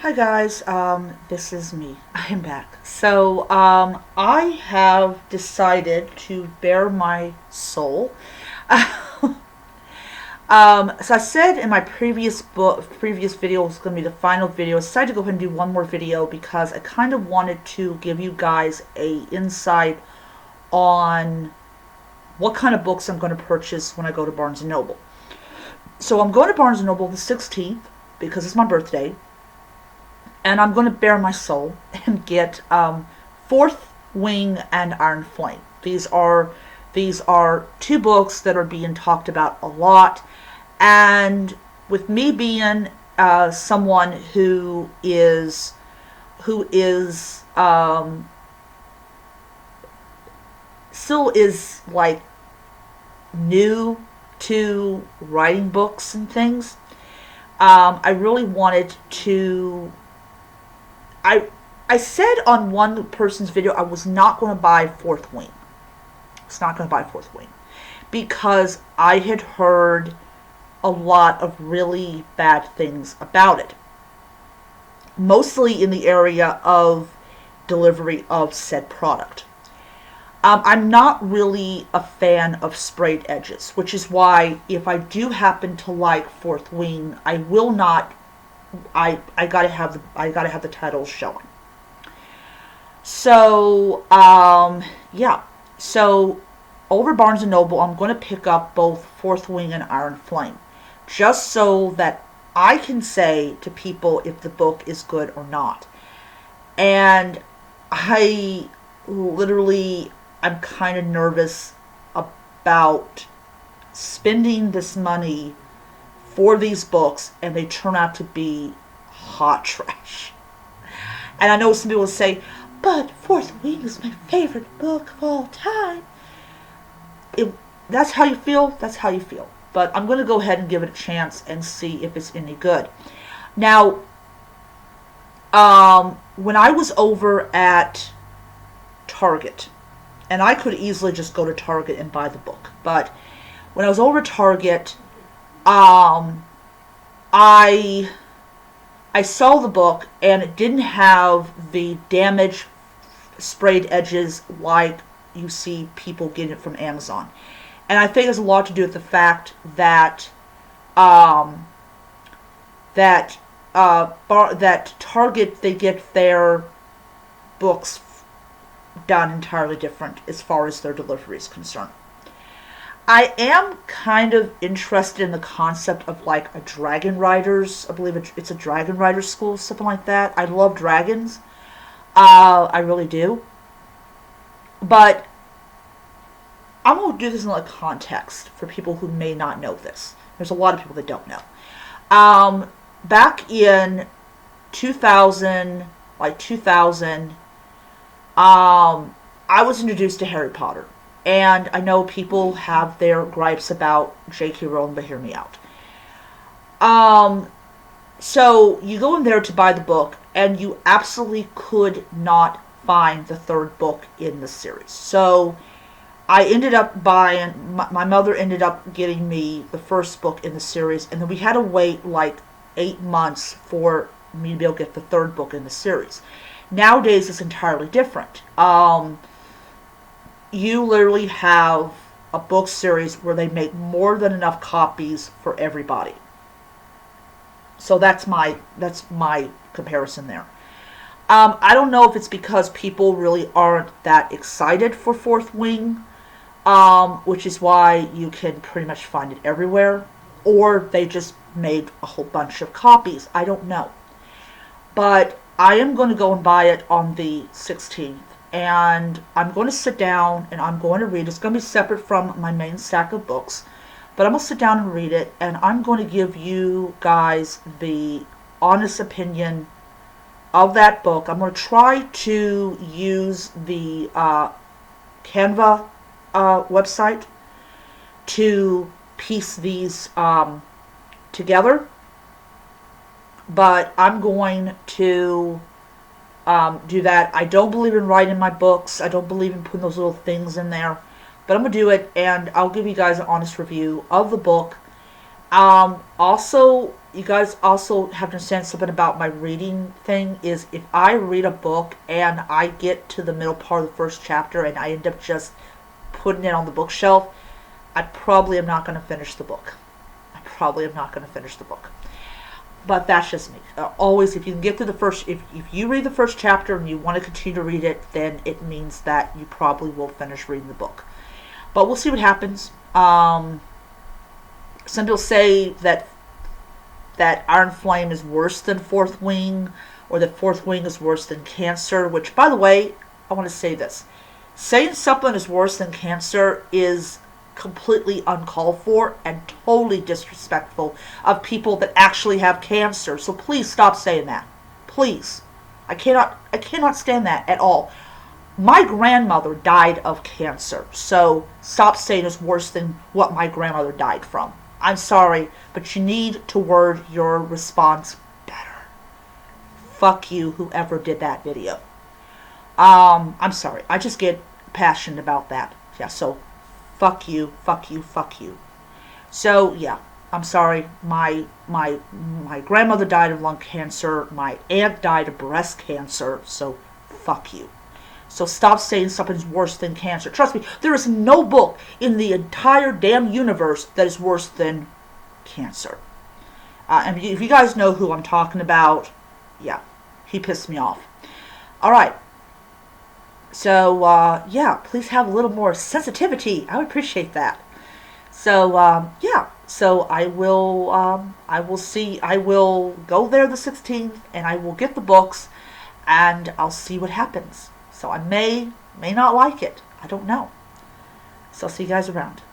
Hi guys, this is me. I am back. So, I have decided to bare my soul. So I said in my previous video was going to be the final video. I decided to go ahead and do one more video because I kind of wanted to give you guys a insight on what kind of books I'm going to purchase when I go to Barnes & Noble. So I'm going to Barnes & Noble the 16th because it's my birthday. And I'm going to bare my soul and get Fourth Wing and Iron Flame. These are two books that are being talked about a lot, and with me being someone who is still is like new to writing books and things, I really wanted to I said on one person's video I was not going to buy Fourth Wing. It's not going to buy Fourth Wing because I had heard a lot of really bad things about it. Mostly in the area of delivery of said product. I'm not really a fan of sprayed edges, which is why if I do happen to like Fourth Wing, I will not I gotta have the titles showing. So yeah. So over Barnes and Noble, I'm going to pick up both Fourth Wing and Iron Flame, just so that I can say to people if the book is good or not. And I literally, I'm kind of nervous about spending this money for these books and they turn out to be hot trash. And I know some people will say, but Fourth Wing is my favorite book of all time. If that's how you feel, that's how you feel. But I'm going to go ahead and give it a chance and see if it's any good. Now, when I was over at Target, and I could easily just go to Target and buy the book, but when I was over at Target, I saw the book and it didn't have the damaged sprayed edges like you see people getting it from Amazon. And I think it has a lot to do with the fact that that Target, they get their books done entirely different as far as their delivery is concerned. I am kind of interested in the concept of like a Dragon Riders. I believe it's a Dragon Riders school, something like that. I love dragons. I really do. But I'm going to do this in like context for people who may not know this. There's a lot of people that don't know. Back in 2000, I was introduced to Harry Potter. And I know people have their gripes about J.K. Rowling, but hear me out. So you go in there to buy the book, and you absolutely could not find the third book in the series. So I ended up buying, my mother ended up getting me the first book in the series, and then we had to wait like 8 months for me to be able to get the third book in the series. Nowadays, it's entirely different. You literally have a book series where they make more than enough copies for everybody. So that's my comparison there. I don't know if it's because people really aren't that excited for Fourth Wing, which is why you can pretty much find it everywhere, or they just made a whole bunch of copies. I don't know. But I am going to go and buy it on the 16th. And I'm going to sit down and I'm going to read. It's going to be separate from my main stack of books. But I'm going to sit down and read it. And I'm going to give you guys the honest opinion of that book. I'm going to try to use the Canva website to piece these together. But I'm going to do that. I don't believe in writing my books. I don't believe in putting those little things in there. But I'm going to do it, and I'll give you guys an honest review of the book. Also, you guys also have to understand something about my reading thing is if I read a book and I get to the middle part of the first chapter and I end up just putting it on the bookshelf, I probably am not going to finish the book. I probably am not going to finish the book. But that's just me. Always, if you can get to the first, if you read the first chapter and you want to continue to read it, then it means that you probably will finish reading the book. But we'll see what happens. Some people say that Iron Flame is worse than Fourth Wing, or that Fourth Wing is worse than Cancer, which, by the way, I want to say this. Saying something is worse than Cancer is completely uncalled for and totally disrespectful of people that actually have cancer. So please stop saying that. Please. I cannot stand that at all. My grandmother died of cancer, so stop saying it's worse than what my grandmother died from. I'm sorry, but you need to word your response better. Fuck you, whoever did that video. I'm sorry. I just get passionate about that. Yeah, so fuck you, fuck you, fuck you. So, yeah, I'm sorry. My grandmother died of lung cancer. My aunt died of breast cancer. So, fuck you. So stop saying something's worse than cancer. Trust me, there is no book in the entire damn universe that is worse than cancer. And if you guys know who I'm talking about, yeah, he pissed me off. All right. So, yeah, please have a little more sensitivity. I would appreciate that. So, yeah. So I will go there the 16th, and I will get the books, and I'll see what happens. So I may not like it. I don't know. So I'll see you guys around.